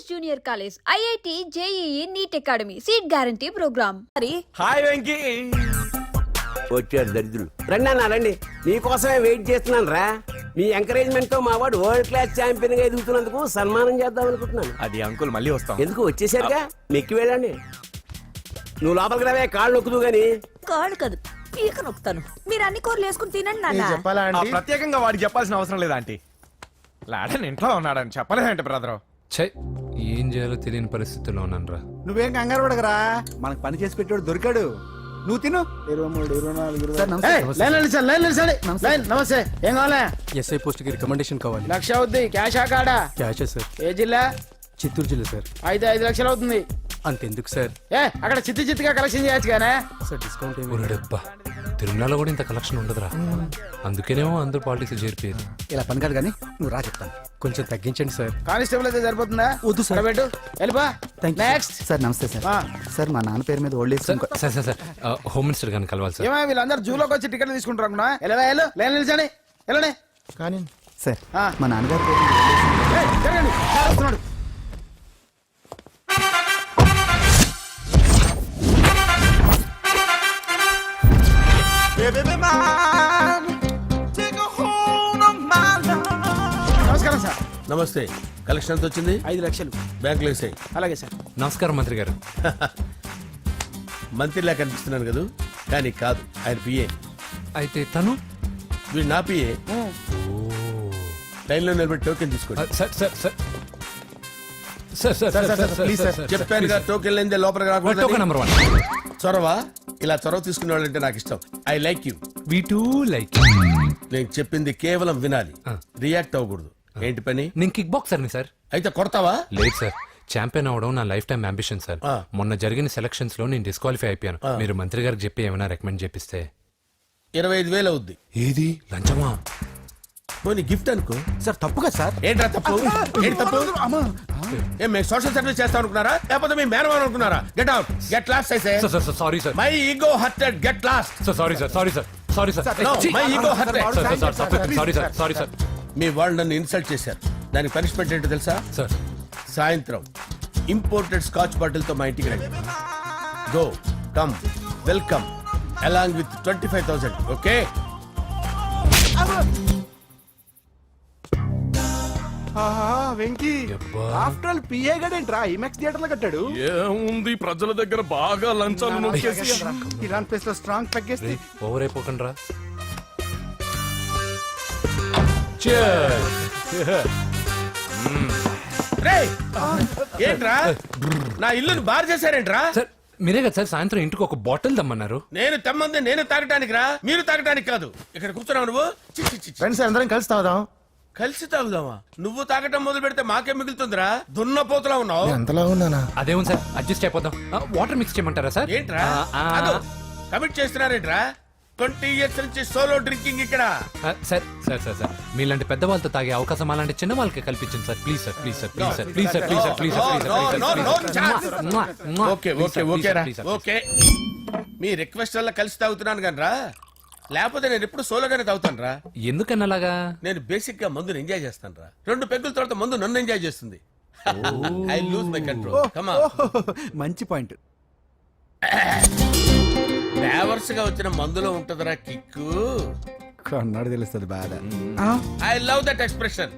Junior college, IIT, JEE, NEET academy, seat guarantee program. మరి hi Venky. వచ్చారు దరిద్రులు. రండి అన్న రండి, మీకోసమే వెయిట్ చేస్తున్నాను రా. మీ ఎంకరేజ్మెంట్ తో మా వాడు వరల్డ్ క్లాస్ ఛాంపియన్ గా ఎదుగుతున్నందుకు సన్మానం చేద్దాం అనుకుంటున్నాను. అది అంకుల్ మళ్ళీ వస్తాం. ఎందుకు వచ్చేసరిగా మెక్కి వెళ్ళండి. నువ్వు లోపలికి రావే, కాళ్ళు నొక్కుదు గాని. కాళ్ళు కాదు, పీక నొక్కుతాను. మీరు అన్ని కూరలు వేసుకుని తినండి నాన్న. చెప్పాలా ఆ, ఆంటీ? ప్రత్యేకంగా వాడికి చెప్పాల్సిన అవసరం లేదా ఆంటీ? లాడన్ ఇంట్లో ఉన్నాడని చెప్పలేదంటే బ్రదరు. ఛై, ఏం చేయాలో తెలియని పరిస్థితుల్లో ఉన్నానురా. నువ్వేం కంగారు పడకరా, మనకు పని చేసి పెట్టాడు దొరికాడు. నువ్వు తిను. 23, 24, సార్, నమస్తే. నమస్తే. ఏం కావాలా? ఎస్ఐ పోస్ట్ కి రికమెండేషన్ కావాలి. 1,00,000 అవుద్ది. క్యాషా కాడా? క్యాషే సార్. ఏ జిల్లా? చిత్తూరు జిల్లా సార్. అయితే 5 లక్షలు అవుతుంది. అంతెందుకు సార్? అక్కడ చిత్తుగా కలెక్షన్ చేయొచ్చు కానీ. సార్ డిస్కౌంట్ ఏమి? ఒరేడబ్బా, తిరుమలలో కూడా ఇంత కలెక్షన్ ఉండదురా. అందుకేనేమో అందరూ పాలిటిక్స్ చేరిపోయేది. ఇలా పని కాదు కానీ నువ్వు రా చెప్తాను. కొంచెం తగ్గించండి సార్. కానిస్టేబుల్ అయితే సరిపోతుందా? వద్దు సార్. పెట్టు వెళ్ళిపా. నెక్స్ట్. సార్ నమస్తే సార్. సార్ మా నాన్న పేరు మీద old age sir sir sir sir, home minister గారిని కలవాలి సార్. ఏమో వీళ్ళందరూ జూలోకి వచ్చి టికెట్లు తీసుకుంటారు అనుకున్నా. లైన్ నిలిచండి. వెళ్ళండి. కానీ సార్ ఆ. మా నాన్నగారి పేరు మీద old age ఏయ్, జరగండి. సార్ వస్తున్నాడు. నమస్కారం సార్. నమస్తే. కలెక్షన్ ఎంత వచ్చింది? 5 లక్షలు. బ్యాంకులో వేసాయి. అలాగే సార్. నమస్కారం మంత్రి గారు. మంత్రిలా కనిపిస్తున్నాను కదా, కానీ కాదు, ఆయన పిఏ. అయితే తను వీడు నా పిఏ. లైన్ లో నిలబడి టోకెన్ తీసుకోండి. Sir sir sir sir sir sir sir please sir. చెప్పాను కదా, టోకెన్ లేనిదే లోపలికి టోకెన్ రాకూడదు. నెంబర్ 1. చొరవ, ఇలా చొరవ తీసుకునే వాళ్ళంటే నాకు ఇష్టం. I like you. We two like. నేను చెప్పింది కేవలం వినాలి, రియాక్ట్ అవ్వకూడదు. ఏంటి పని? నేను కిక్ బాక్సర్ని సార్. అయితే కొడతావా? లేదు సార్, ఛాంపియన్ అవడం నా లైఫ్ టైం అంబిషన్ సార్. మొన్న జరిగిన సెలక్షన్స్ లో నేను డిస్క్వాలిఫై అయిపోయాను. మీరు మంత్రి గారికి చెప్పి ఏమైనా రికమెండ్ చేపిస్తే. 25,000 అవుద్ది. ఏది లంచమా? పోనీ గిఫ్ట్ అనుకో. సార్ తప్పుగా సార్. ఏంట్రా తప్పు? ఏంటి తప్పు? ఏం మేము సోషల్ సర్వీస్ చేస్తాం అనుకున్నారా, లేకపోతే మీ మేనమాన్ అనుకున్నారా? Get out, get lost. అయితే sir sir sorry sir. My ego hurted, get lost. Sir sorry sir, sorry sir, sorry sir. No, my ego hurt. Sorry sir, sorry sir. మీ వాళ్ళు నన్ను ఇన్సల్ట్ చేశారు. దానికి పనిష్మెంట్ ఏంటో తెలుసా? సార్ సాయంత్రం imported scotch bottle తో మా ఇంటికి రండి. Go come welcome along with 25,000. Okay? Venky యబ్బా. ఆఫ్టర్ ఆల్ పిఏ గడేంట్రా ఇమెక్స్ థియేటర్ లో కట్టాడు. ఏముంది, ప్రజల దగ్గర బాగా లంచాలు నొక్కేసి ఇలాంటి ప్లేస్ లో స్ట్రాంగ్ తగ్గేస్తే ఓవర్ అయిపోకండి రా. రేయ్, ఏంట్రా నా ఇల్లుని బార్ చేశారేంట్రా? సార్ మీరే కదా సార్ సాయంత్రం ఇంటికి ఒక బాటిల్ దమ్మన్నారు. నేను తెమ్మంది నేను తాగటానికి రా, మీరు తాగటానికి కాదు. ఇక్కడ కూర్చున్నావు నువ్వు. చి, చి, చి, చి. ఫ్రెండ్స్ అందరం కలిసి తాగుదాం. కలిసి తాగుదామా? నువ్వు తాగటం మొదలు పెడితే మాకే మిగులుతుందిరా. దున్నపోతులా ఉన్నావు. ఎంతలా ఉన్నానా? అదేమో సార్, అడ్జస్ట్ అయిపోదాం. వాటర్ మిక్స్ చేయమంటారా సార్? ఏంట్రా కమిట్ చేస్తున్నారేంట్రా? 20 years నుంచి సోలో డ్రింకింగ్ ఇక్కడ. సార్ సార్ సార్ సార్ మీలాంటి పెద్ద వాళ్ళతో తాగే అవకాశం అలాంటి చిన్న వాళ్ళకి కల్పించండి sir. Please sir, please sir, please sir, please sir, please sir, please sir. Okay okay okay రా, ఓకే. మీ రిక్వెస్ట్ వల్ల కలిసి తాగుతున్నాను కానీ రా, లేకపోతే నేను ఎప్పుడు సోలోగానే తాగుతాను రా. ఎందుకన్నా అలాగా? నేను బేసిక్ గా మందుని ఎంజాయ్ చేస్తాను రా. 2 పెగ్గుల తర్వాత మందు నన్ను ఎంజాయ్ చేస్తుంది. I lose my control. Come on. మంచి పాయింట్. ఫ్లేవర్స్ గా వచ్చిన మందులో ఉంటదిరా కిక్కు. కన్నాడు తెలుస్తుంది బాధ. I love that expression.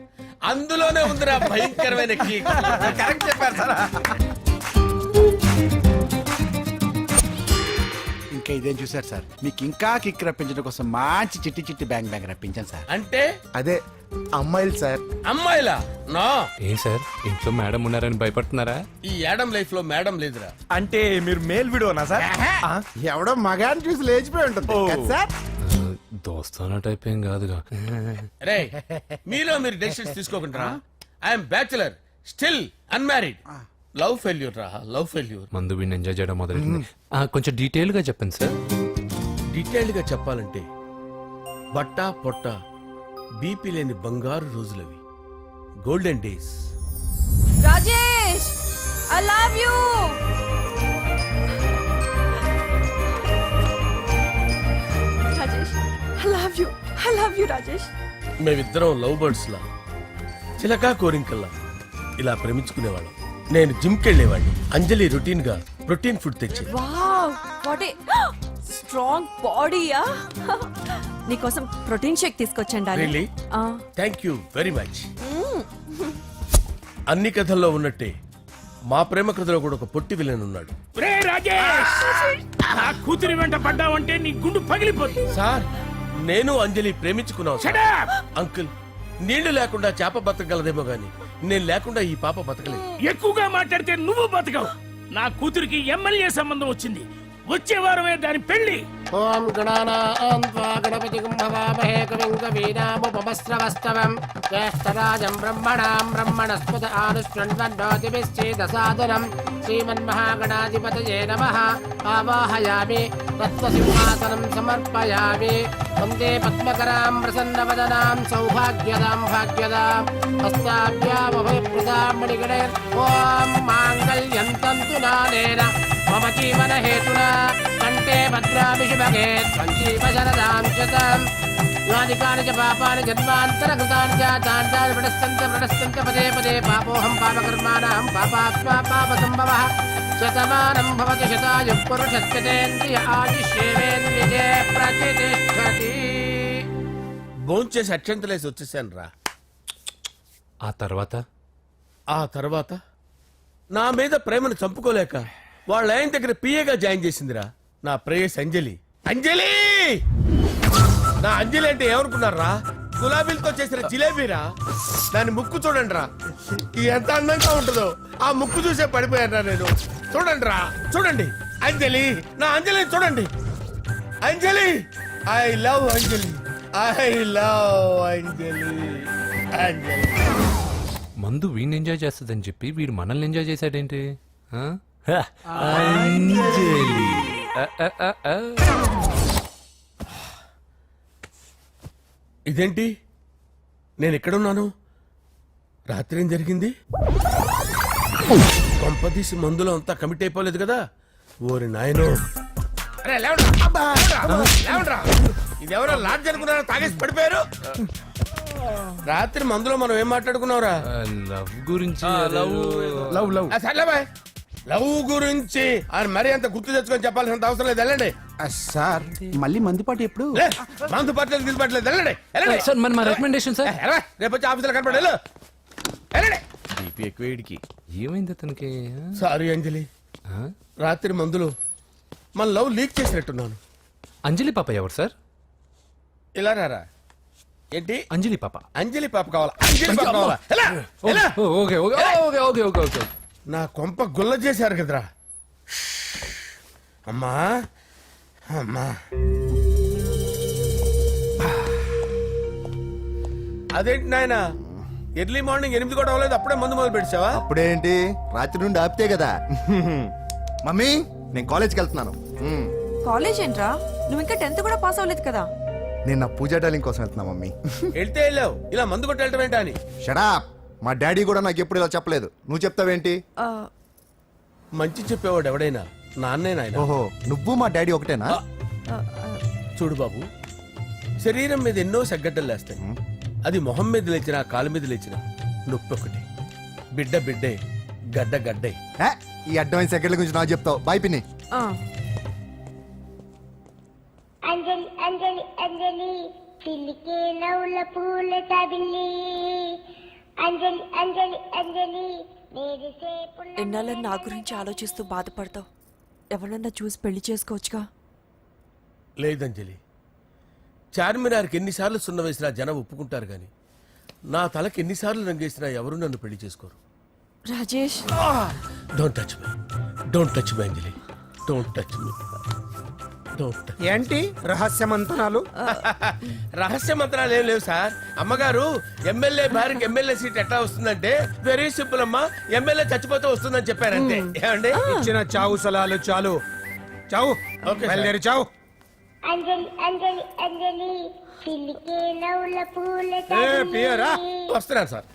అందులోనే ఉందిరా భయంకరమైన కిక్. కరెక్ట్ చెప్పారు సార్. ఇంకా ఇదేం చూసారు సార్, మీకు ఇంకా కిక్ రప్పించడం కోసం మంచి చిట్టి చిట్టి బ్యాంగ్ బ్యాంగ్ రప్పించాను సార్. అంటే అదే అమ్మాయిలు సార్. అమ్మాయిలా? నో. ఏం సార్ ఇంట్లో మేడం ఉన్నారని భయపడుతున్నారా? ఈ యాడమ్ లైఫ్ లో మేడం లేదురా. అంటే మీరు మేల్ వీడియోనా సార్? ఎవడో మగాన్ని చూసి లేచిపోయి ఉంటుంది కదా సార్. దోస్తానా టైప్ ఏం కాదుగా. రే, మీలో మీరు డెసిషన్స్ తీసుకోకుండా. I'm bachelor, still unmarried. Love failure రా, లవ్ ఫెయిల్యూర్. మందు వీడిని ఎంజాయ్ చేయడం మొదలైంది. కొంచెం డీటెయిల్ గా చెప్పండి సార్. డీటెయిల్డ్ గా చెప్పాలంటే బట్టా పొట్ట బీపీ లేని బంగారు రోజులవి, golden days. Rajesh, I love you. Rajesh, I love you. I love you, Rajesh. మేమిద్దరం లవ్ బర్డ్స్ లా, చిలకా కోరింకల్లా ఇలా ప్రేమించుకునేవాళ్ళం. నేను జిమ్ కెళ్ళేవాడిని. అంజలి రొటీన్ గా ప్రోటీన్ ఫుడ్ తెచ్చేది. వావ్ వాట్ ఏ స్ట్రాంగ్ బాడీయా. నీకోసం ప్రోటీన్ షేక్ తీసుకొచ్చండి Really? Thank you very much. అన్ని కథల్లో ఉన్నట్టే మా ప్రేమ కథలో కూడా ఒక పొట్టి విలన్ ఉన్నాడు. కూతురి వెంట పడ్డావంటే నీ గుండు పగిలిపోతుంది. సార్ నేను అంజలి ప్రేమించుకున్నాను సార్. అంకుల్ నీళ్లు లేకుండా చేప బతకగలదేమో గాని నేను లేకుండా ఈ పాప బతకలేదు. ఎక్కువగా మాట్లాడితే నువ్వు బతకవు. నా కూతురికి ఎమ్మెల్యే సంబంధం వచ్చింది. వచ్చే వారమే దాని పెళ్లి. ఓం గణపతి కుంభవామహే కవిం కవీనాముపమస్రవస్తవం జ్యేష్ఠరాజం బ్రహ్మణాం బ్రహ్మణస్పద ఆనుష్ణ్వన్నోతిభిశ్చేదసాదనం శ్రీమన్మహాగణాధిపతయే నమః. ఆవాహయామి తత్వసింహాసనం సమర్పయామి. వందే పద్మకరాం ప్రసన్నవదనాం సౌభాగ్యదాం భాగ్యదాం హస్తాభ్యామభయప్రదాం మణిగణే. ఓం మాంగళ్యం తంతు నానేన మమ జీవన హేతునా కంటే భద్రాభిషుభగే సంజీవ శరదాం శతం. యానికాని చ పాపాని జన్మాంతరకృతాని చ తాని ప్రణశ్యంత పదే పదే పాపోహం పాపకర్మాణం పాపాత్మా పాపసంభవః. శతమానం భవతి శతాయుః పురుషస్యతేంద్రియ ఆయుష్యేవేంద్రియే ప్రతిష్టతి. భోంచేసి అక్షంతలేసి వచ్చేసాను రా. ఆ తర్వాత నా మీద ప్రేమను చంపుకోలేక వాళ్ళ ఆయన దగ్గర పిఏగా జాయిన్ చేసిందిరా నా ప్రేయస్ అంజలి. అంజలి నా అంజలి అంటే ఏమనుకున్నారా? గులాబీలతో చేసిన జిలేబీరా. దాని ముక్కు చూడండి రా ఎంత అందంగా ఉంటుందో. ఆ ముక్కు చూసే పడిపోయారా నేను. చూడండి రా చూడండి అంజలి నా అంజలి చూడండి. Anjali I love Anjali I love Anjali. Anjali మందు వీడిని ఎంజాయ్ చేస్తుందని చెప్పి వీడు మనల్ని ఎంజాయ్ చేశాడేంటి? ఆ? ఇదేంటి నేను ఎక్కడున్నాను? రాత్రి ఏం జరిగింది? కొంపదీసి మందులో అంతా కమిట్ అయిపోలేదు కదా? ఓరి నాయనో. అరే లేవండ్రా. అబ్బా, లేవండ్రా. ఇదెవరో లాడ్జ్ అనుకున్నారో తాగేసి పడిపోయారు. రాత్రి మందులో మనం ఏం మాట్లాడుకున్నావురా? లవ్ గురించి లవ్ లవ్ సర్లే బాయ్. లవ్ గురించి ఆయన మరీ అంత గుర్తు తెచ్చుకొని చెప్పాల్సినంత అవసరం లేదు. వెళ్ళండి. సార్ మళ్ళీ మందుపాటి ఎప్పుడు? లే, మందు పట్టలేదు తీసుపట్టలేదు. వెళ్ళండి వెళ్ళండి. సార్ మన రికమెండేషన్ సార్. రేపు వచ్చి ఆఫీసులో కనపడి వెళ్ళు. వెళ్ళండి. బీపీ ఎక్కువ వీడికి. ఏమైంది అతనికి? సారీ అంజలి, రాత్రి మందులో మన లవ్ లీక్ చేసినట్టున్నాను. అంజలి పాప ఎవరు సార్? ఇలా రారా. ఏంటి అంజలి పాప? అంజలి పాప కావాలా? అంజలి పాప కావాలా? ఎలా? ఎలా? Okay okay okay okay okay okay. నా కొంప గుల్ల చేశారు కదరా. అమ్మా అమ్మా అదేంటి నాయన ఎర్లీ మార్నింగ్ 8 కూడా అవ్వలేదు అప్పుడే మందు మొదలు పెట్టావా? అప్పుడేంటి రాత్రి నుండి ఆపితే కదా. మమ్మీ నేను కాలేజ్కి వెళ్తున్నాను. కాలేజ్ ఏంట్రా? నువ్వు ఇంకా 10th కూడా పాస్ అవ్వలేదు కదా. నేను నా పూజా డాలింగ్ కోసం వెళ్తున్నా మమ్మీ. వెళ్తే వెళ్ళావు, ఇలా మందు కొట్టి వెళ్ళటం ఏంటా అని. షడా మా డాడీ కూడా నాకు ఎప్పుడు ఇలా చెప్పలేదు. నువ్వు చెప్తావేంటి? మంచి చెప్పేవాడు ఎవడైనా నాన్నే నాయన. ఓహో నువ్వు మా డాడీ ఒకటేనా? చూడు బాబు, శరీరం మీద ఎన్నో సగ్గడ్డలు లేస్తాయి. అది మొహం మీద లేచినా కాలు మీద లేచినా నొప్పి ఒకటి. బిడ్డ బిడ్డే, గడ్డ గడ్డే. ఈ అడ్వాన్స్ సెకండ్ల గురించి నాకు చెప్తావు. బాయ్ పిన్ని. అంజలి అంజలి అంజలి చిల్లికే నవ్వుల పూల తబిల్లి. అంజలి అంజలి అంజలి ఎన్నాళ్ళని నా గురించి ఆలోచిస్తూ బాధపడతావు. ఎవరన్నా చూసి పెళ్లి చేసుకోవచ్చుగా. లేదంజలి, చార్మినార్కి ఎన్నిసార్లు సున్న వేసినా జనం ఒప్పుకుంటారు గాని నా తలకి ఎన్నిసార్లు రంగేసినా ఎవరు నన్ను పెళ్లి చేసుకోరు. Rajesh don't touch me, don't touch me Anjali, don't touch me. ఏంటి రహస్య మంతనాలు? రహస్య మంత్రాలు ఏం లేవు సార్. అమ్మగారు ఎమ్మెల్యే భార్యకి ఎమ్మెల్యే సీట్ ఎట్లా వస్తుందంటే వెరీ సింపుల్ అమ్మా, ఎమ్మెల్యే చచ్చిపోతే వస్తుందని చెప్పారంటే. ఏమండి ఇచ్చిన చావు సలాలు చాలు. చావు బయలుదేరి చావు. అంజలి అంజలి అంజలి చిల్లికే నవ్వుల పూల పియరా వస్తున్నాను సార్.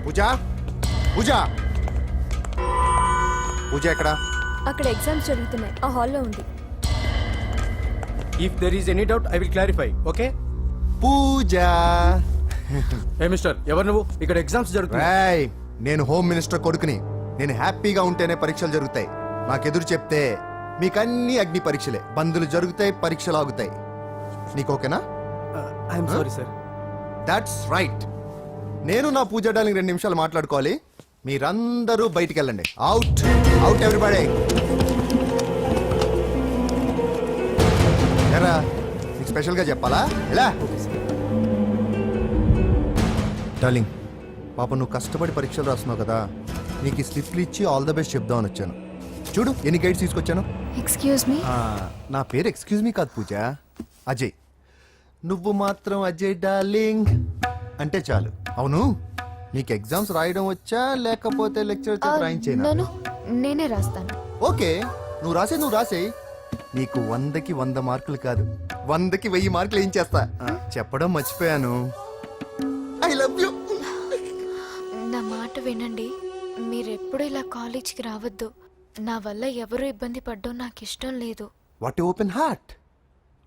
పూజ పూజ పూజ ఎక్కడ? అక్కడ ఎగ్జామ్స్ జరుగుతున్నాయి, ఆ హాల్లో ఉంది. If there is any doubt I will clarify. Okay Pooja. ఏ మిస్టర్ ఎవరు నువ్వు? ఇక్కడ ఎగ్జామ్స్ జరుగుతున్నాయి. రాయ్, నేను హోమ్ మినిస్టర్ కొడుకుని. నేను హ్యాపీగా ఉంటేనే పరీక్షలు జరుగుతాయి. నాకెదురు చెప్తే మీకన్నీ అగ్ని పరీక్షలే. బందులు జరుగుతాయి, పరీక్షలు ఆగుతాయి. నీకు ఓకేనా? I'm sorry sir. That's right. నేను నా పూజ డార్లింగ్ 2 నిమిషాలు మాట్లాడుకోవాలి. మీరందరూ బయటికి వెళ్ళండి. Out out everybody. ఎరా, నీకు స్పెషల్గా చెప్పాలా? ఎలా డార్లింగ్, పాప నువ్వు కష్టపడి పరీక్షలు రాస్తున్నావు కదా, నీకు ఈ స్లిప్లు ఇచ్చి ఆల్ ద బెస్ట్ చెప్దామని వచ్చాను. చూడు ఎన్ని గైడ్స్ తీసుకొచ్చాను. Excuse me. నా పేరు ఎక్స్క్యూజ్ మీ కాదు పూజ, అజయ్. నువ్వు మాత్రం అజయ్ డార్లింగ్ అంటే చాలు. అవును, నీకు ఎగ్జామ్స్ రాయడం వచ్చా లేకపోతే లెక్చర్ రాయించేనా? నేనే రాస్తాను. ఓకే, నువ్వు రాసేయి. నీకు 100కి 100 మార్కులు కాదు, 100కి 1000 మార్కులు ఏం చేస్తా. చెప్పడం మర్చిపోయాను, ఐ లవ్ యూ. నా మాట వినండి. మీరెప్పుడు ఇలా కాలేజ్కి రావద్దు. నా వల్ల ఎవరు ఇబ్బంది పడ్డం నాకు ఇష్టం లేదు. వాట్ ఓపెన్ హార్ట్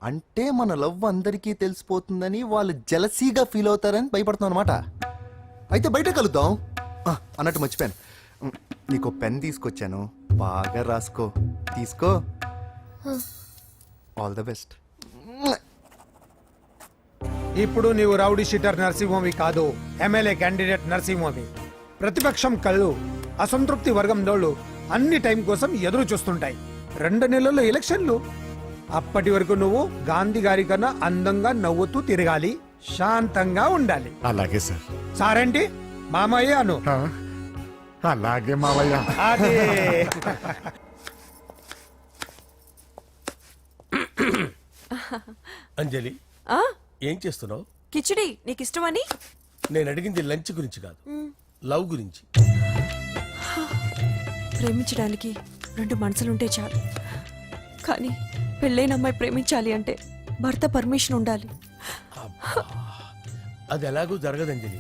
అంటే మన లవ్ అందరికీ తెలిసిపోతుందని వాళ్ళు జలసీగా ఫీల్ అవుతారని భయపడుతున్నాను అనమాట. అయితే బయట కలుద్దాం. అన్నట్టు మర్చిపోయాను, నీకు పెన్ తీసుకొచ్చాను, బాగా రాసుకో. తీసుకో. All the best. ఇప్పుడు నీవు రౌడీ షీటర్ నరసింహవి కాదు, ఎమ్మెల్యే క్యాండిడేట్ నరసింహవి. ప్రతిపక్షం కళ్ళు, అసంతృప్తి వర్గం నోళ్ళు అన్ని టైం కోసం ఎదురు చూస్తుంటాయి. 2 నెలల్లో ఎలక్షన్లు. అప్పటి వరకు నువ్వు గాంధీ గారి కన్నా అందంగా నవ్వుతూ తిరగాలి, శాంతంగా ఉండాలి. అలాగే సార్. సారేంటి మామయ్య అను. అలాగే మావయ్య. అదే. అంజలి, ఏం చేస్తున్నావు? కిచిడి నీకు ఇష్టమని. నేను అడిగింది లంచ్ గురించి కాదు, లవ్ గురించి. ప్రేమించడానికి 2 మనసులుంటే చాలు, కానీ పెళ్ళైన అమ్మాయి ప్రేమించాలి అంటే భర్త పర్మిషన్ ఉండాలి. అది ఎలాగూ జరగదు అంజలి.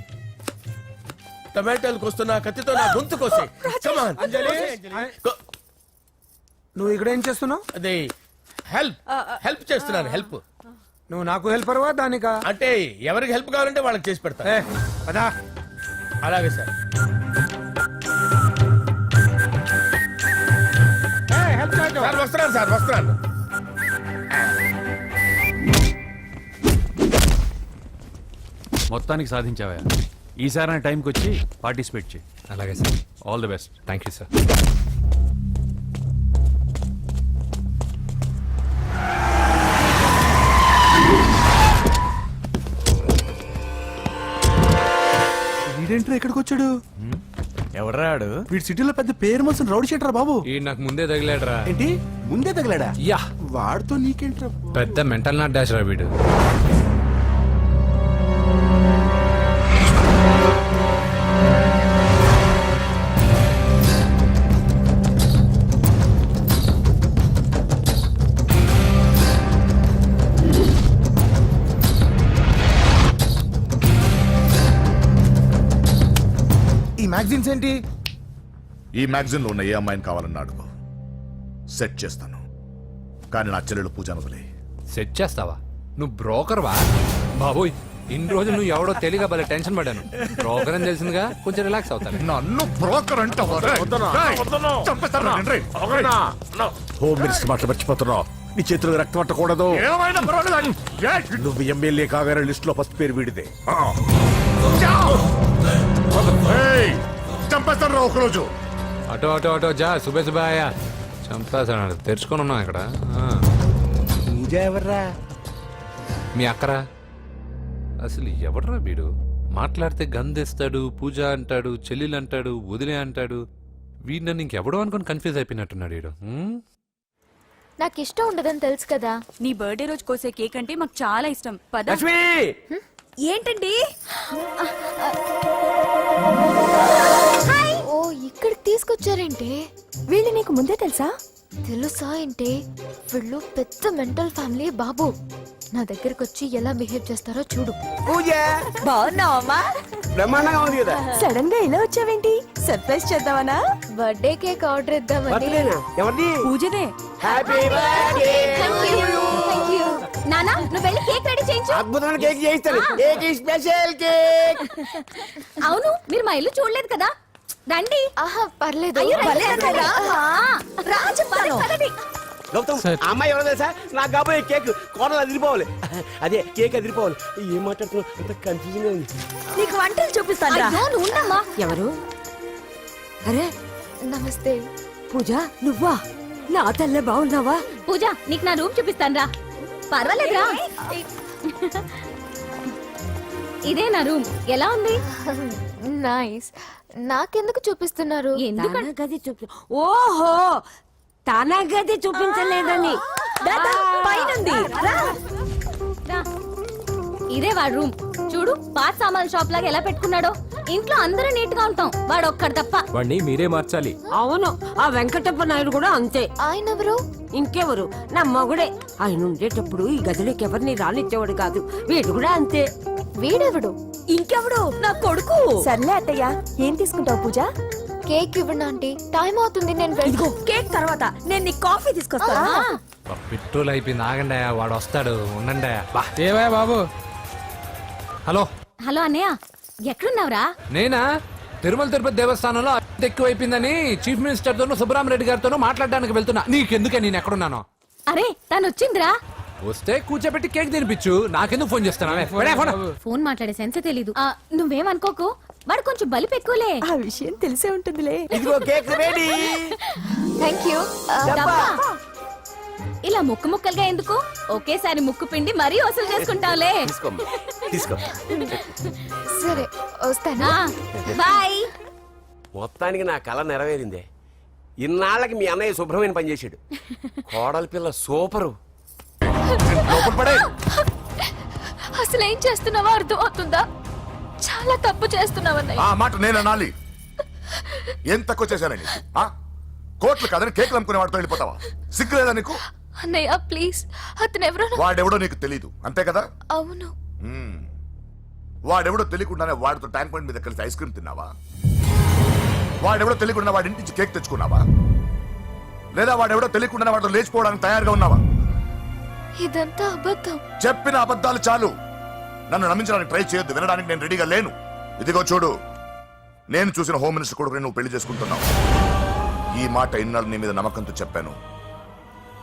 టమాటాలు కోస్తున్నా కత్తితో నా గొంతు కోసే. Come on. నువ్వు ఇక్కడ ఏం చేస్తున్నావు? అదే హెల్ప్ చేస్తున్నాను. హెల్ప్ నువ్వు నాకు హెల్పర్వా దానికా? అంటే ఎవరికి హెల్ప్ కావాలంటే వాళ్ళకి చేసి పెడతా. పదా. అలాగే సార్. సార్ వస్తున్నాను. మొత్తానికి సాధించావా? ఈసారి టైంకి వచ్చి పార్టిసిపేట్ చేయి. అలాగే sir. All the best. Thank you sir. వీడేంట్రా ఇక్కడికి వచ్చాడు? ఎవడ్రాడు? వీడి సిటీలో పెద్ద పేరు మోసిన రౌడీ షీటర్ బాబు. ఈ నాకు ముందే తగిలాడరా. ఏంటి ముందే తగిలాడా? యా, వాడితో నీకేంట్రా? పెద్ద మెంటల్ నాట్ డాష్ రా వీడు. ఈ మ్యాగజైన్స్ ఏంటి? ఈ మ్యాగజైన్ లో ఉన్న ఏ అమ్మాయిని కావాలని అడుగు, సెట్ చేస్తాను. కానీ నా చెల్లెలు పూజ వదిలే. సెట్ చేస్తావా? నువ్వు బ్రోకర్ వా? బాబోయ్, ఇన్ని రోజులు నువ్వు ఎవడో తెలియక భలే టెన్షన్ పడ్డాను. బ్రోకర్ అని తెలిసిందిగా కొంచెం రిలాక్స్ అవుతాను. నన్ను బ్రోకర్ అంటే హోమ్ మినిస్టర్ మాటలు మర్చిపోతున్నావు. నీ చేతులకు రక్తం పట్టకూడదు. నువ్వు ఎమ్మెల్యే కాగానే లిస్ట్ లో ఫస్ట్ పేరు వీడిదే. చంపేస్తాను రా ఒకరోజు. అటో జా సుబే సుబాయా చంపేస్తాడు. తెరుచుకొని ఉన్నాం ఇక్కడ. పూజ ఎవర్రా? మీ అక్కరా? అసలు ఎవడరా వీడు? మాట్లాడితే గంధేస్తాడు, పూజ అంటాడు, చెల్లెలు అంటాడు, వదిలే అంటాడు. వీడు నన్ను ఇంకెవడో అనుకుని కన్ఫ్యూజ్ అయిపోయినట్టున్నాడు వీడు. నాకు ఇష్టం ఉండదని తెలుసు కదా. నీ బర్త్డే రోజు కోసే కేక్ అంటే మాకు చాలా ఇష్టం. పద. ఏంటండి? ఓ, ఇక్కడికి తీసుకొచ్చారేంటి? వీళ్ళు నీకు ముందే తెలుసా? తెలుసా ఏంటి? వీళ్ళు పెద్ద మెంటల్ ఫ్యామిలీ బాబు. నా దగ్గరకు వచ్చి ఎలా బిహేవ్ చేస్తారో చూడు. పూజ బాగున్నావమ్మా? బ్రహ్మాండంగా ఉంది కదా. సడన్ గా ఇలా వచ్చావేంటి? సర్ప్రైజ్ చేద్దామనా? బర్త్డే కేక్ ఆర్డర్ ఇద్దామని. బర్త్డేనా? ఎవరిది? పూజదే. Happy birthday. Thank you. నానా నువ్వు వెళ్ళి కేక్ రెడీ చేయించు. అద్భుతమైన కేక్ చేయిస్తాను. Cake special cake. అవును మీరు మా ఇల్లు చూడలేదు కదా, రండి. ఆహా పర్లేదు. అయ్యో, రండి, రా. రా, చెప్పాను. గౌతమ్, ఆ అమ్మాయి ఎవరో తెలుసా? నాకు కాబోయే కేక్ కోడలు అదిరిపోవాలి. అదే కేక్ అదిరిపోవాలి. ఏం మాట్లాడుతున్నావు? అంత కన్ఫ్యూజన్ ఉంది. నీకు వంటలు చూపిస్తాను. అయ్యో, నువ్వు ఉండమ్మా. ఎవరు? అరే నమస్తే. పూజ నువ్వా? నా తల్లే బాగున్నావా? పూజ నీకు నా రూమ్ చూపిస్తాను రా. పర్వాలేదురా. ఇదే నా రూమ్. ఎలా ఉంది? నైస్. నాకెందుకు చూపిస్తున్నారు? ఎందుకంటే గది చూపి. ఓహో, తన గది చూపించలేదని. పైనుంది. ఇదే వాడు రూమ్. చూడు పాత సామాన్ షాప్ లాగా ఎలా పెట్టుకున్నాడో. ఇంట్లో అందరూ నీట్ గా ఉంటాం, వాడు ఒక్కడు తప్ప. వాడిని మీరే మార్చాలి. అవును, ఆ వెంకటప్ప నాయుడు కూడా అంతే. ఆయన ఎవరు? ఇంకెవరు? నా మగుడే. ఆయన ఉండేటప్పుడు ఈ గదిలోకి ఎవరిని రానిచ్చేవాడు కాదు. వీడు కూడా అంతే. వీడెవడు? ఇంకెవడు? నా కొడుకు. సర్లే అత్తయ్య, ఏం తీసుకుంటావు పూజ? కేక్ ఇవ్వండి ఆంటీ, టైం అవుతుంది. నేను ఇదిగో కేక్ తర్వాత నేను నీకు కాఫీ తీసుకొస్తాను. పెట్రోల్ అయిపోయింది, ఆగండి, వాడు వస్తాడు, ఉండండి. ఏవా బాబు? హలో హలో అన్నయ్య, ఎక్కడున్నావురా? నేనా? తిరుమల తిరుపతి దేవస్థానంలో అత్యంత ఎక్కువైపోయిందని చీఫ్ మినిస్టర్ తోనూ సుబ్బరామరెడ్డి గారితోనూ మాట్లాడడానికి వెళ్తున్నా. నీకెందుకే నేను ఎక్కడున్నాను? అరే తను వచ్చిందిరా. వస్తే కూర్చోబెట్టి కేక్ తినిపించు, నాకెందుకు ఫోన్ చేస్తున్నావే? ఫోన్ మాట్లాడే సెన్స్ తెలీదు. నువ్వేమనుకోకు, వాడు కొంచెం బలిపు ఎక్కువలే. ఆ విషయం తెలిసే ఉంటుందిలే. ఇదిగో కేక్ రెడీ. Thank you. డబ్బా. ఇలా ముక్కు ముక్కలుగా ఎందుకు, ఒకేసారి ముక్కు పిండి మరీ వసూలు చేసుకుంటావులే. తీసుకో. సరే వస్తానా? బాయ్. మొత్తానికి నా కళ నెరవేరిందే. ఇన్నాళ్ళకి మీ అన్నయ్య శుభ్రమైన పని చేశాడు. కోడలి పిల్ల సూపరు. లోపల పడే. అసలు ఏం చేస్తున్నావో అర్థం అవుతుందా? చాలా తప్పు చేస్తున్నావన్నయ్య. ఆ మాట నేను అనాలి. ఏం తక్కువ చేశానండి? కోట్లు కాదని కేకులు అమ్ముకునే వాడితో వెళ్ళిపోతావా? సిగ్గులేదా నీకు? అన్నయ్య ప్లీజ్, అతను ఎవరో వాడెవడో నీకు తెలీదు అంతే కదా? అవును. వాడెవడో తెలియకుండానే వాడితో ట్యాంక్ పాయింట్ మీద కలిసి ఐస్ క్రీమ్ తిన్నావా? వాడెవడో తెలియకుండా వాడి ఇంటి నుంచి కేక్ తెచ్చుకున్నావా? లేదా వాడెవడో తెలియకుండానే వాడితో లేచిపోవడానికి తయారుగా ఉన్నావా? ఇదంతా అబద్ధం. చెప్పిన అబద్ధాలు చాలు. నన్ను నమ్మించడానికి ట్రై చేయొద్దు. వినడానికి నేను రెడీగా లేను. ఇదిగో చూడు, నేను చూసిన హోమ్ మినిస్టర్ కొడుకు నువ్వు పెళ్లి చేసుకుంటున్నావు. ఈ మాట ఇన్నాళ్ళు నీ మీద నమ్మకంతో చెప్పాను.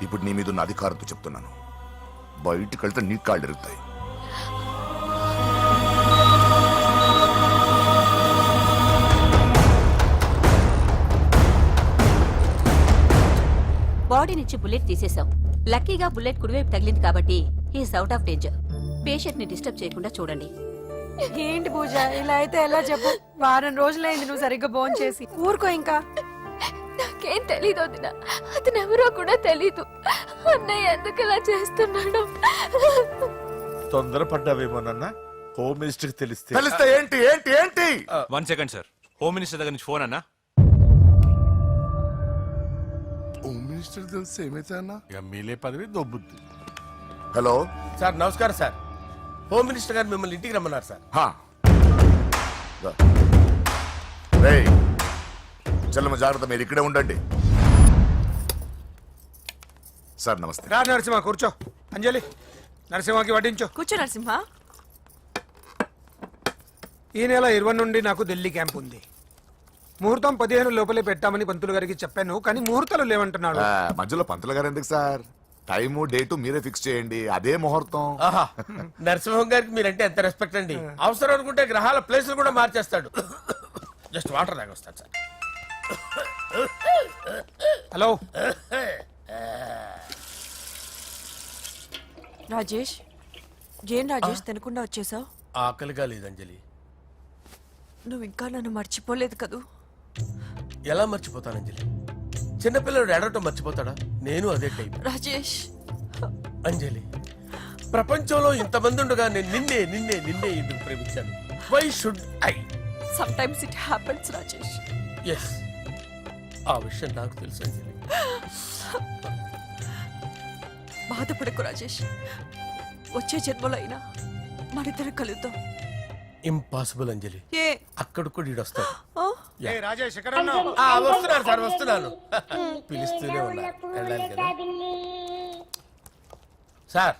ఇప్పుడు నీ మీద ఉన్న అధికారంతో చెప్తున్నాను. బయటికి వెళ్తే నీ కాళ్ళు ఎరుగుతాయి. బాడీ నుంచి బుల్లెట్ తీసేశాం. లక్కీగా బుల్లెట్ కుడివైపు తగిలింది కాబట్టి he's out of danger. Patient ని డిస్టర్బ్ చేయకుండా చూడండి. ఏంటి పూజ ఇలా అయితే ఎలా చెప్పు? వారం రోజులైంది నువ్వు సరిగ్గా ఫోన్ చేసి. ఊరుకో ఇంకా. నాకేం తెలీదు వదిన, అతను ఎవరో కూడా తెలీదు. అన్నయ్య ఎందుకు ఇలా చేస్తున్నాడు? తొందరపడ్డావేమోనన్న. హోమ్ మినిస్టర్ తెలిస్తే ఏంటి ఏంటి ఏంటి? 1 సెకండ్ సార్, హోమ్ మినిస్టర్ దగ్గర నుంచి ఫోన్ అన్నా. హోమ్ మినిస్టర్ తెలిస్తే ఏమైతే అన్న? ఎమ్మెల్యే పదవి దొబ్బుద్ది. హలో సార్ నమస్కారం సార్. హోమ్ మినిస్టర్ గారు మిమ్మల్ని ఇంటికి రమ్మన్నారు సార్. చల్లమ్మ జాగ్రత్త, మీరు ఇక్కడే ఉండండి. సార్ నమస్తే. రా నరసింహ కూర్చో. అంజలి నరసింహకి వడ్డించు. కూర్చో నరసింహ. ఈ నెల 20 నుండి నాకు ఢిల్లీ క్యాంప్ ఉంది. ముహూర్తం 15 లోపలే పెట్టామని పంతులు గారికి చెప్పాను, కానీ ముహూర్తాలు లేవంటున్నాడు. మధ్యలో పంతులు గారు ఎందుకు సార్? టైము డేటు మీరే ఫిక్స్ చేయండి, అదే ముహూర్తం. ఆహా, నరసింహం గారికి మీరంటే ఎంత రెస్పెక్ట్ అండి. అవసరం అనుకుంటే గ్రహాల ప్లేసులు కూడా మార్చేస్తాడు. జస్ట్ వాటర్ తాగొస్తాడు సార్. హలో రాజేష్, ఏం రాజేష్ తినకుండా వచ్చేసావు? ఆకలిగా లేదు అంజలి. నువ్వు ఇంకా నన్ను మర్చిపోలేదు కదూ? ఎలా మర్చిపోతాను అంజలి? చిన్నపిల్లడు ఏడవటం మర్చిపోతాడా? నేను అదే టైప్. రాజేష్ అంజలి, ప్రపంచంలో ఇంతమంది ఉండగా నేను నిన్నే నిన్నే నిన్నే ఎందుకు ప్రేమించాను? Why should I? Sometimes it happens Rajesh. Yes, ఆ విషయం నాకు తెలుసు అంజలి. బాధపడకు రాజేష్, వచ్చే జన్మలో అయినా మనిద్దరం కలుద్దాం. ఇంపాసిబుల్ అంజలి. ఏ అక్కడ కూడా ఈడొస్తాడు. ఏ రాజేష్ ఎక్కడ ఉన్నావు? వస్తున్నాను సార్, వస్తున్నాను. పిలుస్తూనే ఉన్నా, వెళ్ళాలి కదా సార్.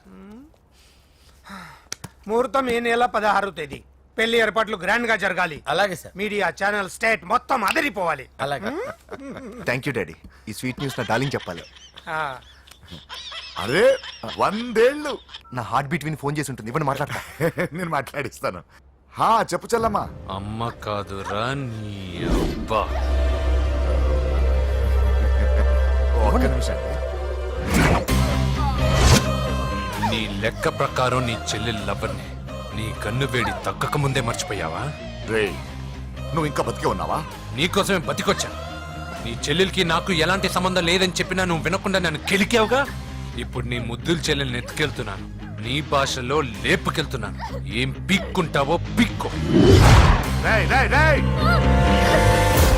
ముహూర్తం ఈ నెల 16వ తేదీ. పెళ్లి ఏర్పాట్లు గ్రాండ్ గా జరగాలి. అలాగే సార్. మీడియా ఛానల్ స్టేట్ మొత్తం అదిరిపోవాలి. అలాగే. Thank you daddy. ఈ స్వీట్ న్యూస్ నా డార్లింగ్ చెప్పాలి. ఆ, అరే 100 ఏళ్ళు. నా హార్ట్ బీట్ విని ఫోన్ చేసి ఉంటుంది. ఇవ్వండి మాట్లాడతా. నేను మాట్లాడిస్తాను. చెప్పు చెల్లమ్మా. అమ్మ కాదురా నీ అబ్బా. ఒక్క నిమిషం. నీ లెక్క ప్రకారం నీ చెల్లెలు లవ్వర్ని నీ కన్ను వేడి తగ్గక ముందే మర్చిపోయావా? రే నువ్వు ఇంకా బతికే ఉన్నావా? నీకోసమే బతికొచ్చాను. నీ చెల్లెలకి నాకు ఎలాంటి సంబంధం లేదని చెప్పినా నువ్వు వినకుండా నన్ను కెలికావుగా. ఇప్పుడు నీ ముద్దుల చెల్లెల్ని ఎత్తుకెళ్తున్నాను. నీ భాషలో లేపుకెళ్తున్నాను. ఏం పీక్కుంటావో పీక్కో. రేయ్ రేయ్ రేయ్